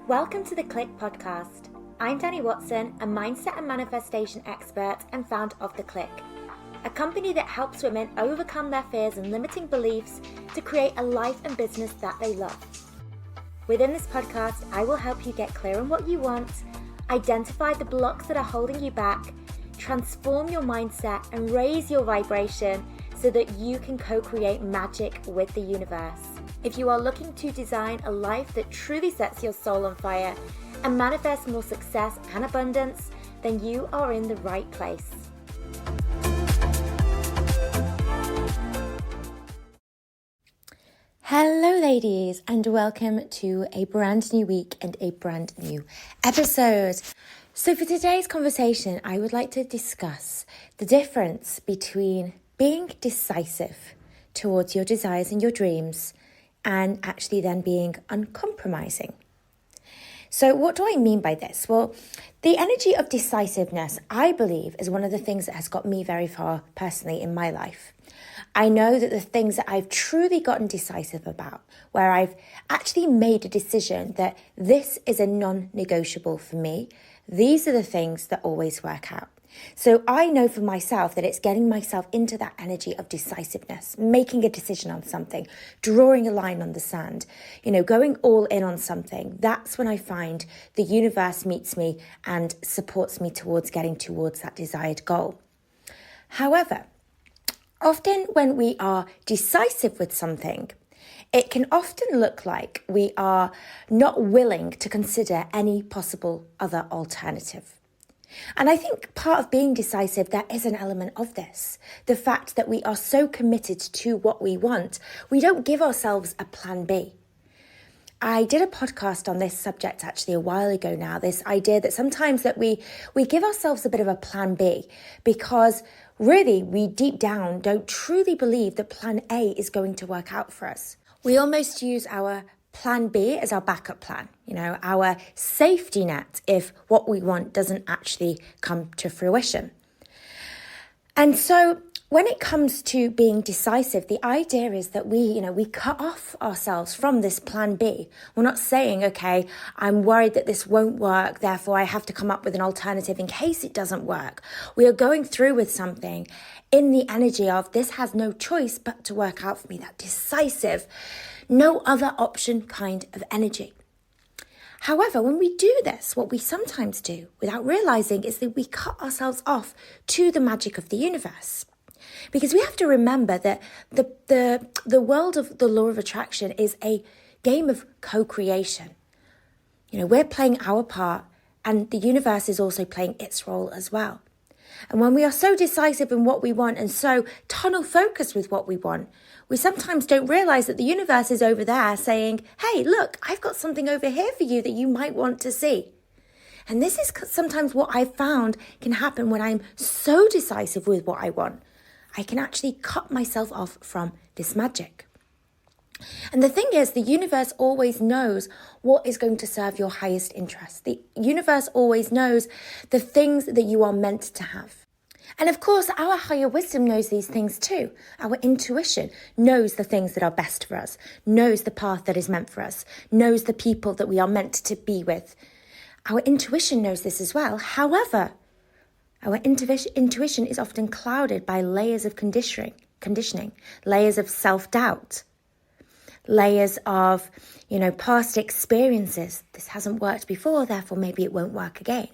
Welcome to the Clique podcast. I'm Dani, a mindset and manifestation expert and founder of the Clique, a company that helps women overcome their fears and limiting beliefs to create a life and business that they love. Within this podcast, I will help you get clear on what you want, identify the blocks that are holding you back, transform your mindset and raise your vibration so that you can co-create magic with the universe. If you are looking to design a life that truly sets your soul on fire and manifest more success and abundance, then you are in the right place. Hello ladies, and welcome to a brand new week and a brand new episode. So for today's conversation, I would like to discuss the difference between being decisive towards your desires and your dreams and actually then being uncompromising. So what do I mean by this? Well, the energy of decisiveness, I believe, is one of the things that has got me very far personally in my life. I know that the things that I've truly gotten decisive about, where I've actually made a decision that this is a non-negotiable for me, these are the things that always work out. So I know for myself that it's getting myself into that energy of decisiveness, making a decision on something, drawing a line on the sand, going all in on something. That's when I find the universe meets me and supports me towards getting towards that desired goal. However, often when we are decisive with something, it can often look like we are not willing to consider any possible other alternative. And I think part of being decisive, there is an element of this. The fact that we are so committed to what we want, we don't give ourselves a plan B. I did a podcast on this subject actually a while ago now, this idea that sometimes that we give ourselves a bit of a plan B because really we deep down don't truly believe that plan A is going to work out for us. We almost use our plan B as our backup plan, our safety net if what we want doesn't actually come to fruition. And so when it comes to being decisive, the idea is that we cut off ourselves from this plan B. We're not saying, okay, I'm worried that this won't work, therefore I have to come up with an alternative in case it doesn't work. We are going through with something in the energy of this has no choice but to work out for me, that decisive, no other option kind of energy. However, when we do this, what we sometimes do without realizing is that we cut ourselves off to the magic of the universe. Because we have to remember that the world of the law of attraction is a game of co-creation. We're playing our part and the universe is also playing its role as well. And when we are so decisive in what we want and so tunnel focused with what we want, we sometimes don't realize that the universe is over there saying, hey, look, I've got something over here for you that you might want to see. And this is sometimes what I've found can happen when I'm so decisive with what I want. I can actually cut myself off from this magic. And the thing is, the universe always knows what is going to serve your highest interest. The universe always knows the things that you are meant to have. And of course, our higher wisdom knows these things too. Our intuition knows the things that are best for us, knows the path that is meant for us, knows the people that we are meant to be with. Our intuition knows this as well. However, our intuition is often clouded by layers of conditioning, layers of self-doubt, layers of, past experiences. This hasn't worked before, therefore maybe it won't work again.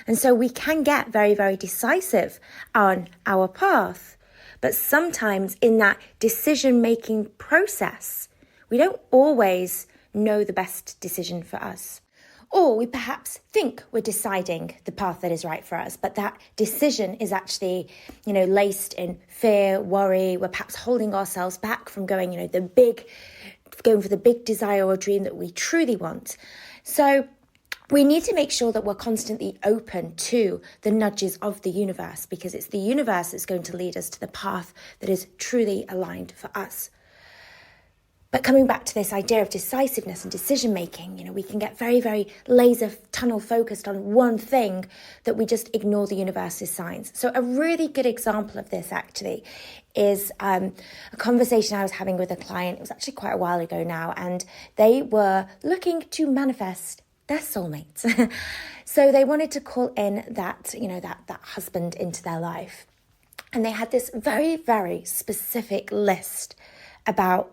And so we can get very, very decisive on our path. But sometimes in that decision-making process, we don't always know the best decision for us. Or we perhaps think we're deciding the path that is right for us, but that decision is actually, laced in fear, worry. We're perhaps holding ourselves back from going, going for the big desire or dream that we truly want. So we need to make sure that we're constantly open to the nudges of the universe, because it's the universe that's going to lead us to the path that is truly aligned for us. But coming back to this idea of decisiveness and decision making, we can get very, very laser tunnel focused on one thing that we just ignore the universe's signs. So a really good example of this actually is a conversation I was having with a client. It was actually quite a while ago now, and they were looking to manifest their soulmate. So they wanted to call in that husband into their life. And they had this very, very specific list about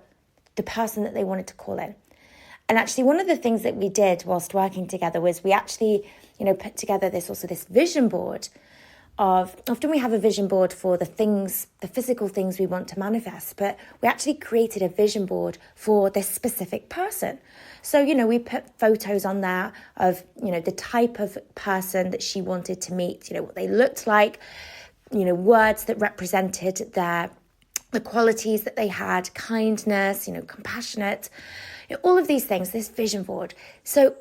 the person that they wanted to call in. And actually, one of the things that we did whilst working together was we actually, put together this vision board of, often we have a vision board for the physical things we want to manifest, but we actually created a vision board for this specific person. So, we put photos on there of, the type of person that she wanted to meet, what they looked like, words that represented the qualities that they had, kindness, compassionate, all of these things, this vision board. So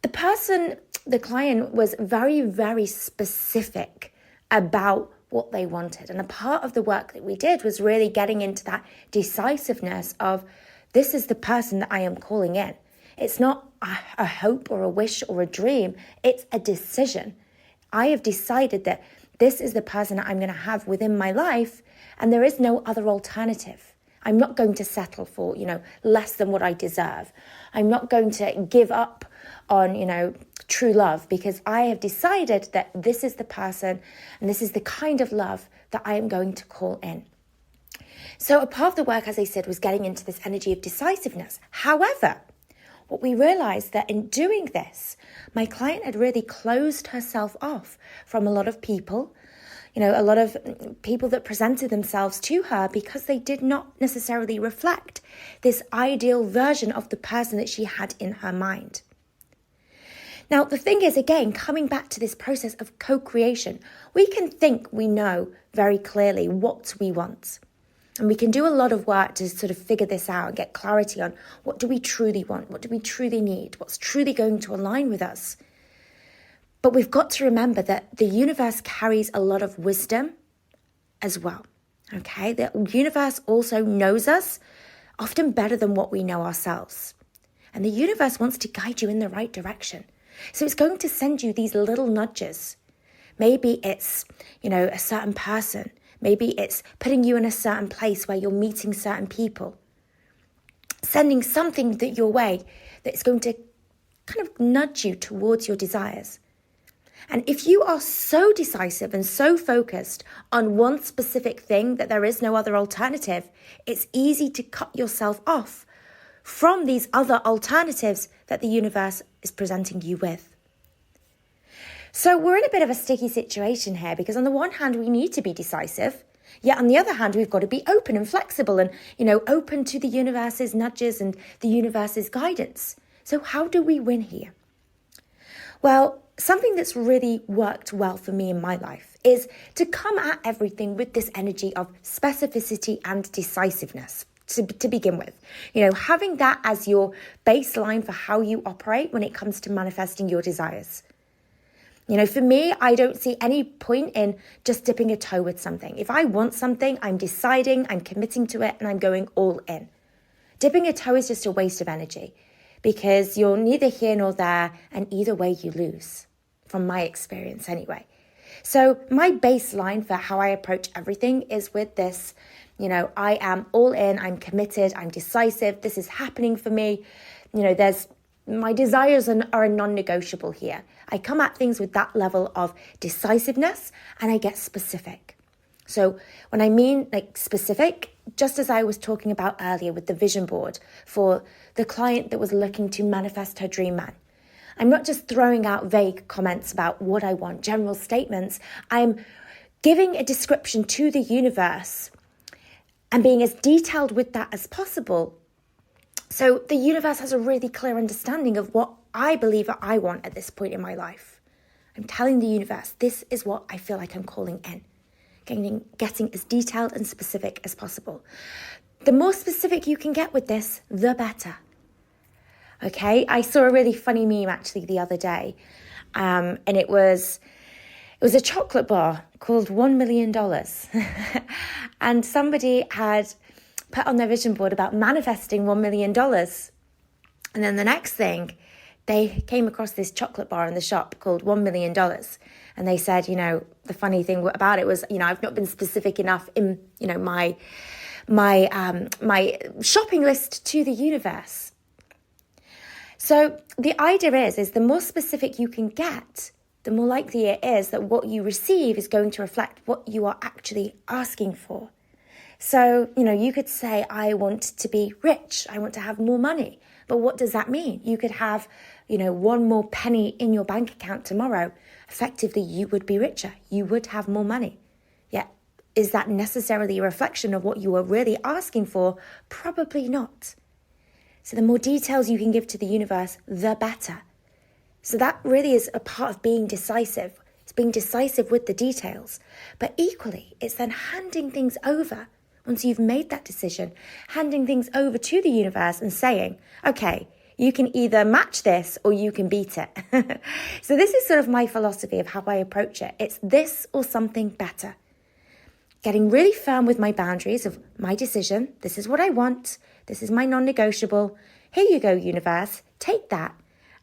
the client was very, very specific about what they wanted. And a part of the work that we did was really getting into that decisiveness of, this is the person that I am calling in. It's not a hope or a wish or a dream. It's a decision. I have decided that this is the person that I'm going to have within my life, and there is no other alternative. I'm not going to settle for, less than what I deserve. I'm not going to give up on, true love, because I have decided that this is the person and this is the kind of love that I am going to call in. So a part of the work, as I said, was getting into this energy of decisiveness. However, what we realized that in doing this, my client had really closed herself off from a lot of people, a lot of people that presented themselves to her because they did not necessarily reflect this ideal version of the person that she had in her mind. Now, the thing is, again, coming back to this process of co-creation, we can think we know very clearly what we want. And we can do a lot of work to sort of figure this out and get clarity on what do we truly want? What do we truly need? What's truly going to align with us? But we've got to remember that the universe carries a lot of wisdom as well. Okay? The universe also knows us often better than what we know ourselves. And the universe wants to guide you in the right direction. So it's going to send you these little nudges. Maybe it's, a certain person. Maybe it's putting you in a certain place where you're meeting certain people. Sending something your way that's going to kind of nudge you towards your desires. And if you are so decisive and so focused on one specific thing that there is no other alternative, it's easy to cut yourself off from these other alternatives that the universe is presenting you with. So we're in a bit of a sticky situation here because on the one hand, we need to be decisive. Yet on the other hand, we've got to be open and flexible and, open to the universe's nudges and the universe's guidance. So how do we win here? Well, something that's really worked well for me in my life is to come at everything with this energy of specificity and decisiveness to begin with. Having that as your baseline for how you operate when it comes to manifesting your desires. For me, I don't see any point in just dipping a toe with something. If I want something, I'm deciding, I'm committing to it, and I'm going all in. Dipping a toe is just a waste of energy because you're neither here nor there, and either way you lose, from my experience anyway. So my baseline for how I approach everything is with this, I am all in, I'm committed, I'm decisive, this is happening for me. My desires are a non-negotiable here. I come at things with that level of decisiveness and I get specific. So when I mean specific, just as I was talking about earlier with the vision board for the client that was looking to manifest her dream man, I'm not just throwing out vague comments about what I want, general statements. I'm giving a description to the universe and being as detailed with that as possible. So the universe has a really clear understanding of what I believe that I want at this point in my life. I'm telling the universe, this is what I feel like I'm calling in. Getting as detailed and specific as possible. The more specific you can get with this, the better. Okay, I saw a really funny meme actually the other day. And it was a chocolate bar called $1 million. And somebody had put on their vision board about manifesting $1 million. And then the next thing, they came across this chocolate bar in the shop called $1 million. And they said, the funny thing about it was, I've not been specific enough in, my shopping list to the universe. So the idea is the more specific you can get, the more likely it is that what you receive is going to reflect what you are actually asking for. So, you could say, I want to be rich. I want to have more money. But what does that mean? You could have, one more penny in your bank account tomorrow. Effectively, you would be richer. You would have more money. Yet, is that necessarily a reflection of what you are really asking for? Probably not. So the more details you can give to the universe, the better. So that really is a part of being decisive. It's being decisive with the details. But equally, it's then handing things over. Once you've made that decision, handing things over to the universe and saying, okay, you can either match this or you can beat it. So this is sort of my philosophy of how I approach it. It's this or something better. Getting really firm with my boundaries of my decision. This is what I want. This is my non-negotiable. Here you go, universe. Take that.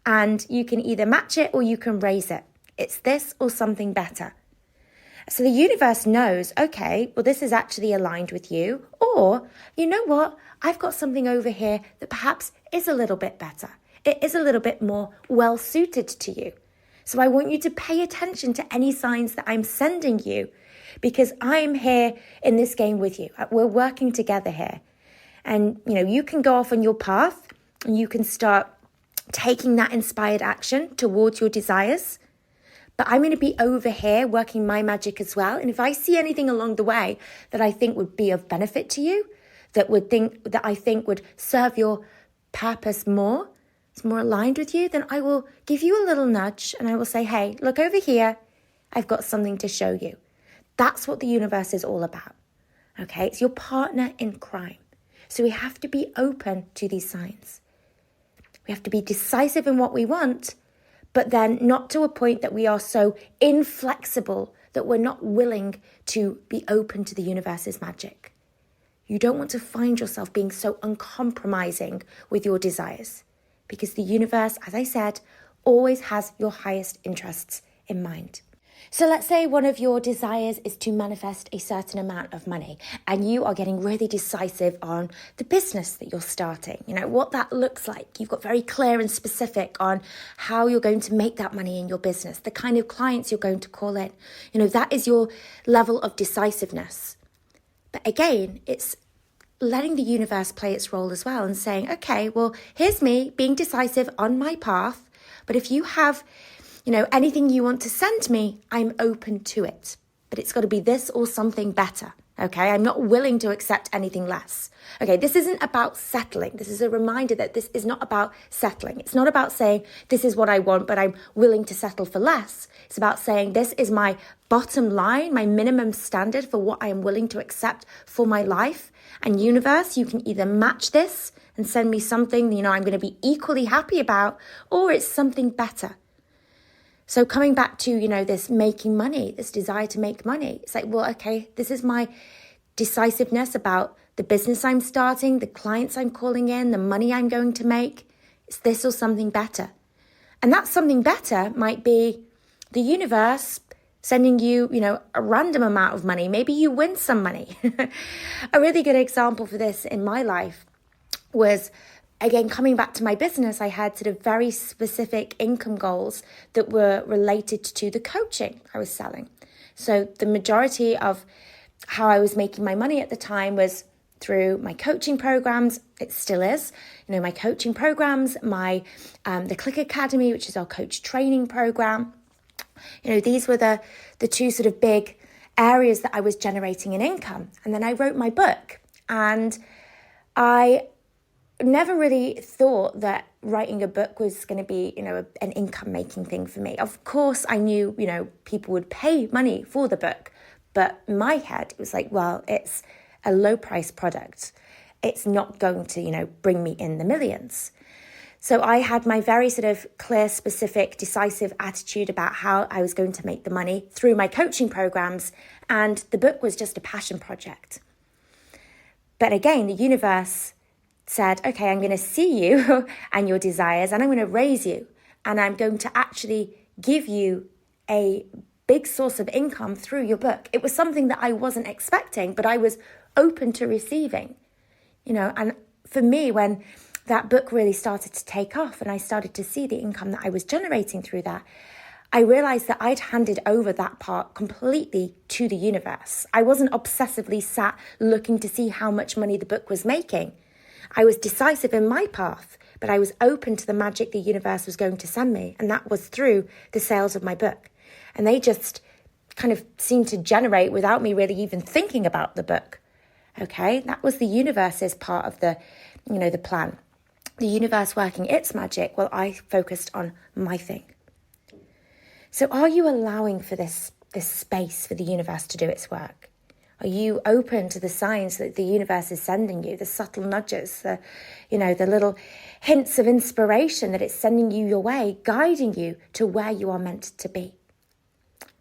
And you can either match it or you can raise it. It's this or something better. So the universe knows, okay, well, this is actually aligned with you. Or, you know what? I've got something over here that perhaps is a little bit better. It is a little bit more well-suited to you. So I want you to pay attention to any signs that I'm sending you because I'm here in this game with you. We're working together here. And, you can go off on your path and you can start taking that inspired action towards your desires. But I'm going to be over here working my magic as well. And if I see anything along the way that I think would be of benefit to you, that I think would serve your purpose more, it's more aligned with you, then I will give you a little nudge and I will say, hey, look over here. I've got something to show you. That's what the universe is all about. Okay, it's your partner in crime. So we have to be open to these signs. We have to be decisive in what we want, but then not to a point that we are so inflexible that we're not willing to be open to the universe's magic. You don't want to find yourself being so uncompromising with your desires because the universe, as I said, always has your highest interests in mind. So let's say one of your desires is to manifest a certain amount of money and you are getting really decisive on the business that you're starting, what that looks like. You've got very clear and specific on how you're going to make that money in your business, the kind of clients you're going to call in. That is your level of decisiveness. But again, it's letting the universe play its role as well and saying, okay, well, here's me being decisive on my path. But if you have anything you want to send me, I'm open to it. But it's got to be this or something better, okay? I'm not willing to accept anything less. Okay, this isn't about settling. This is a reminder that this is not about settling. It's not about saying, this is what I want, but I'm willing to settle for less. It's about saying, this is my bottom line, my minimum standard for what I am willing to accept for my life. And universe, you can either match this and send me something, I'm going to be equally happy about, or it's something better. So coming back to, this making money, this desire to make money, it's like, well, okay, this is my decisiveness about the business I'm starting, the clients I'm calling in, the money I'm going to make. It's this or something better. And that something better might be the universe sending you, a random amount of money. Maybe you win some money. A really good example for this in my life was, again, coming back to my business, I had sort of very specific income goals that were related to the coaching I was selling. So the majority of how I was making my money at the time was through my coaching programs. It still is, my coaching programs, the Clique Academy, which is our coach training program. These were the two sort of big areas that I was generating an income. And then I wrote my book, and I never really thought that writing a book was going to be, an income-making thing for me. Of course, I knew, people would pay money for the book, but in my head, it was like, well, it's a low-price product. It's not going to, bring me in the millions. So I had my very sort of clear, specific, decisive attitude about how I was going to make the money through my coaching programs, and the book was just a passion project. But again, the universe said, okay, I'm going to see you and your desires, and I'm going to raise you, and I'm going to actually give you a big source of income through your book. It was something that I wasn't expecting, but I was open to receiving, and for me, when that book really started to take off and I started to see the income that I was generating through that, I realized that I'd handed over that part completely to the universe. I wasn't obsessively sat looking to see how much money the book was making. I was decisive in my path, but I was open to the magic the universe was going to send me. And that was through the sales of my book. And they just kind of seemed to generate without me really even thinking about the book. Okay, that was the universe's part of the plan. The universe working its magic while I focused on my thing. So are you allowing for this space for the universe to do its work? Are you open to the signs that the universe is sending you, the subtle nudges, the little hints of inspiration that it's sending you your way, guiding you to where you are meant to be?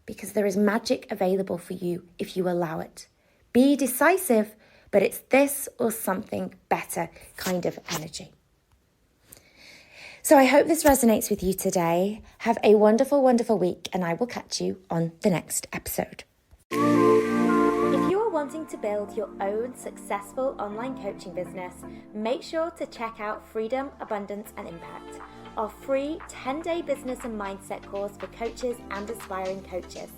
Because there is magic available for you if you allow it. Be decisive, but it's this or something better kind of energy. So I hope this resonates with you today. Have a wonderful, wonderful week, and I will catch you on the next episode. If you are wanting to build your own successful online coaching business, make sure to check out Freedom, Abundance and Impact, our free 10-day business and mindset course for coaches and aspiring coaches.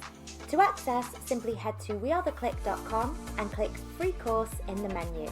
To access, simply head to wearetheclique.com and click free course in the menu.